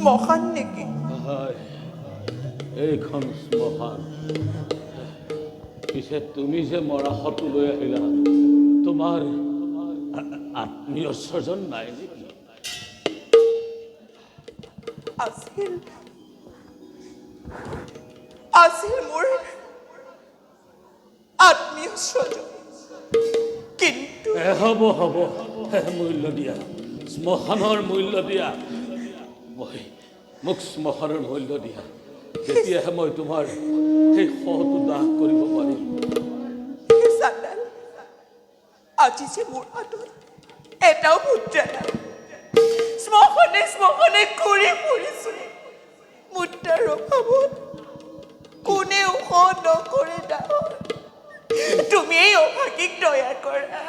শ্মশান নেকি? এইখন শ্মশান। পিছে তুমি যে মৰাশটো লৈ আহিলা, তোমাৰ আত্মীয় স্বজন নাই নেকি? আছিল আছিল মোৰ আত্মীয় স্বজন, কিন্তু হ'ব মূল্য দিয়া, শ্মশানৰ মূল্য দিয়া। মোক শ্মশানৰ মূল্য দিয়া, তেতিয়াহে মই তোমাৰ সেই শটো দাহ কৰিব পাৰিম। চান্দাল, আজি যে মোৰ হাতত এটাও মুদ্ৰা নাই। শ্মশানে ঘূৰি ফুৰিছো মুদ্ৰাৰ অভাৱত। কোনেও নকৰে দাহ। তুমি এই অভাগীক দয়া কৰা,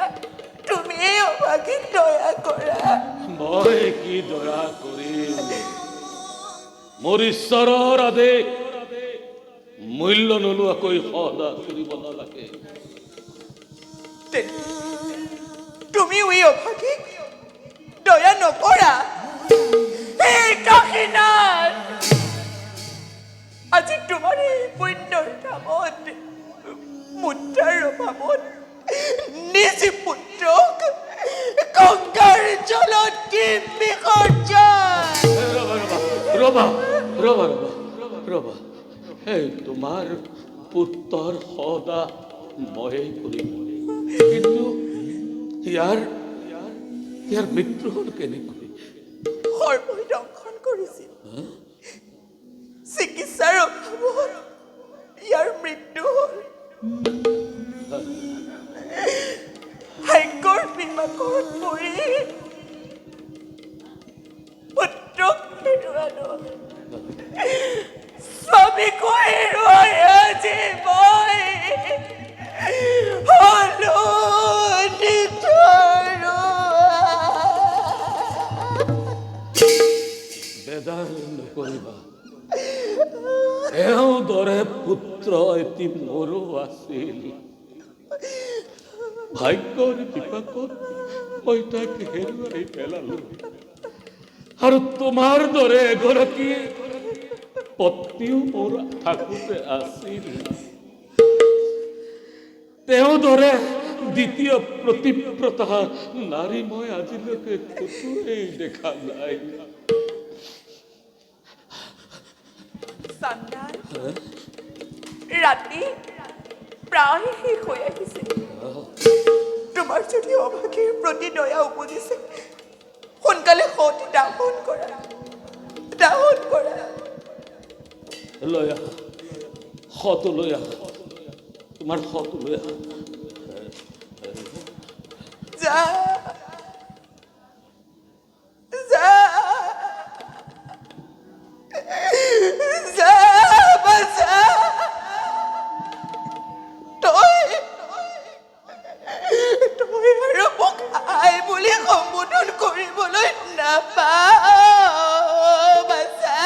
মই কি দয়া কৰিম? মোৰ ঈশ্বৰৰ আদেশ, মূল্য নোলোৱাকৈ সদা কৰিব নালাগে। তুমিও এই অভাগীক দয়া নকৰা। এই কাশীনাথ, আজি তোমাৰ এই পুণ্যৰ কামত মুদ্ৰাৰ অভাৱত নিজ পুত্ৰক গংগাৰ জলত কি বিসৰ্জন। ৰবা, এই তোমাৰ পুত্ৰৰ সদা ময়ে কৰিম, কিন্তু ইয়াৰ মৃত্যু হ'ল কেনেকৈ? সৰ্বই দংশন কৰিছিল। চিকিৎসাৰ অভাৱত ইয়াৰ মৃত্যু হ'ল। ভাগ্যৰ বিপাকত পৰি পুত্ৰক হেৰুৱালো, স্বামীকো হেৰুৱাই আজি মই হলো নিথৰুৱা। বেদাল নকৰিবা। এওঁ দৰে পুত্ৰ এটি মোৰো আছিল। ভাগ্যৰ বিপাকত মই তাক হেৰুৱাই পেলালো, আৰু তোমাৰ দৰে এগৰাকী পত্নীও মোৰ থাকোঁতে আছিল। তেওঁ দৰে দ্বিতীয় প্ৰতিব্ৰতা নাৰী মই আজিলৈকে ক'তোৱেই দেখা নাই। চান্দাল, ৰাতি প্ৰায় শেষ হৈ আহিছে। তোমাৰ যদি অভাগীৰ প্ৰতি দয়া উপজিছে, সোনকালে সতি দাহন কৰা। লৈ আহা, শটো লৈ আহা, তোমাৰ শটো লৈ আহা। যা বাছা, তই আৰু মোক আই বুলি সম্বোধন কৰিবলৈ নাপাৱ। বাছা,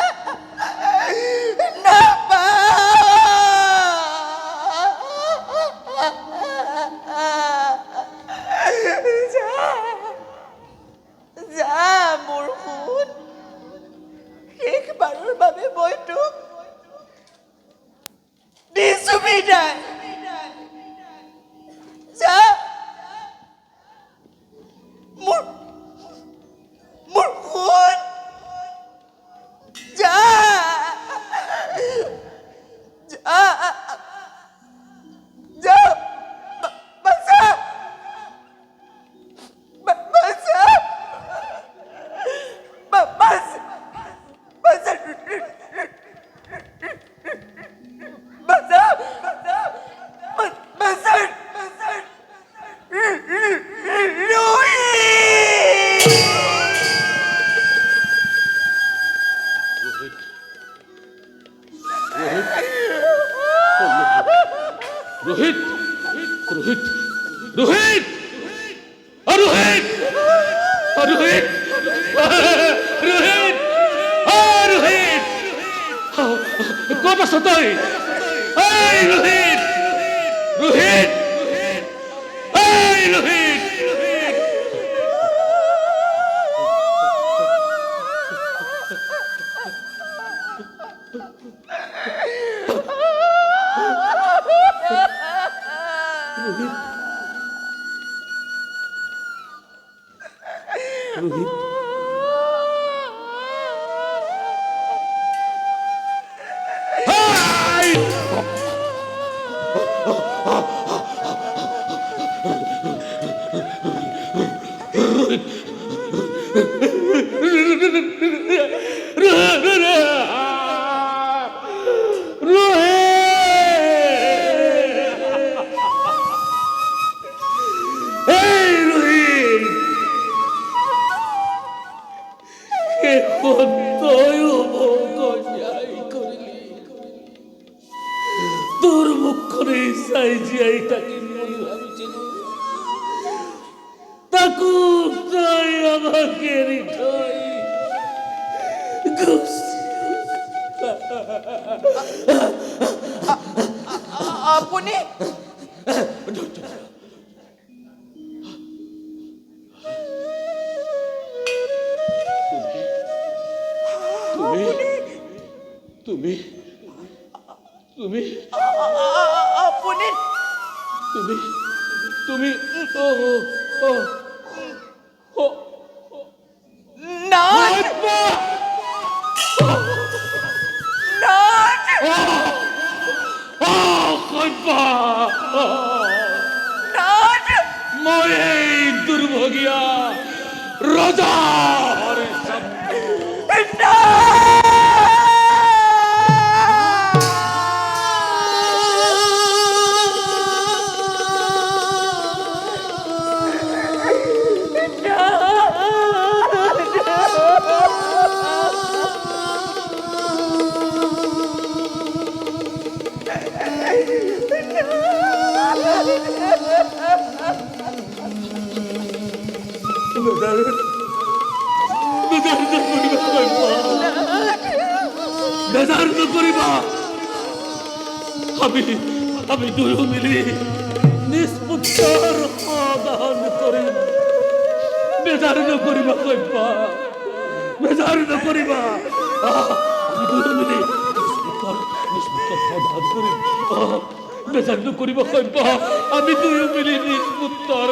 যা মোৰ সোণ, শেষবাৰৰ বাবে মই তোক দিছো বিদায়। যা, মোৰ সোণ, যা। বাছা, रोहित, रोहित, रोहित, रोहित, रोहित, रोहित, रोहित, ক'ত আছ তই? रोहित, रोहित, रोहित। তই অবগয়াই কৰিলি তোৰ মুখখনে চাই জীয়াই থাকিম বুলি ভাবিছিলো তাকো তই আমাকে এৰি থৈ আপুনি তুমি তুমি আপুনি তুমি তুমি ও ও ও নাট নাট নাট মই এই দুর্ভগিয়া রজা হরিশ্চন্দ্র বেজার করিবা আমি দুয়ো মিলি নিষ্পুত্তর দান করি বেজার করিবা কইবা বেজার করিবা আমি দুয়ো মিলি নিষ্পুত্তর দান করি বেজার করিবা কইবা আমি দুয়ো মিলি নিষ্পুত্তর